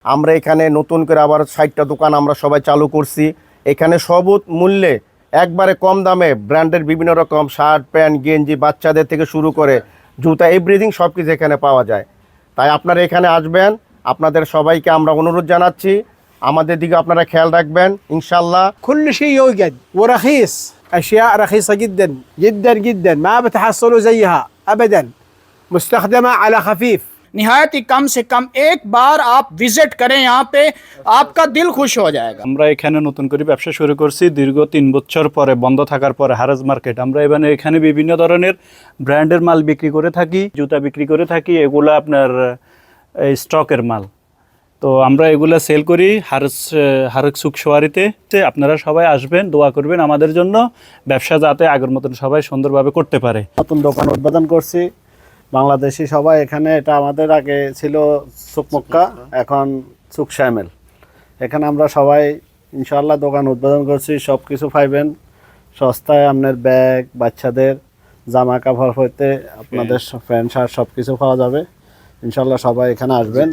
আমরা এখানে নতুন করে আবার 60টা দোকান আমরা সবাই চালু করছি। এখানে সবুজ মূল্যে একবারে কম দামে ব্র্যান্ডের বিভিন্ন রকম শার্ট প্যান্ট গেঞ্জি বাচ্চাদের থেকে শুরু করে জুতা এভরিথিং সব কিছু এখানে পাওয়া যায়। তাই আপনারা এখানে আসবেন, আপনাদের সবাইকে আমরা অনুরোধ জানাচ্ছি, আমাদের দিকে আপনারা খেয়াল রাখবেন ইনশাল্লাহ। كل شيء يوجد ورخيص، أشياء رخيصة جدا جدا جدا ما بتحصلوا زيها أبدا، مستخدمة على خفيف। निहायत ही कम से कम एक बार आप विजिट करें यहाँ पे, आपका दिल खुश हो जाएगा। আমরা এখানে নতুন করে ব্যবসা শুরু করছি দীর্ঘ 3 বছর পরে, বন্ধ থাকার পরে হারাজ মার্কেট। আমরা এখানে বিভিন্ন ধরনের ব্র্যান্ডের মাল বিক্রি করে থাকি, জুতা বিক্রি করে থাকি, এগুলো আপনার স্টকের মাল। তো আমরা এগুলো সেল করি হারক সুক সোয়ারিতে। আপনারা সবাই আসবেন, দোয়া করবেন আমাদের জন্য, ব্যবসা যাতে আগের মতন সবাই সুন্দরভাবে করতে পারে। নতুন দোকান উদ্বোধন করছি, বাংলাদেশি সবাই এখানে। এটা আমাদের আগে ছিল সুক মক্কা, এখন সুক শ্যামেল। এখানে আমরা সবাই ইনশাআল্লাহ দোকান উদ্বোধন করছি। সব কিছু পাইবেন সস্তায়, আপনার ব্যাগ, বাচ্চাদের জামা কাপড় হইতে আপনাদের প্যান্ট শার্ট সব কিছু পাওয়া যাবে। ইনশাআল্লাহ সবাই এখানে আসবেন।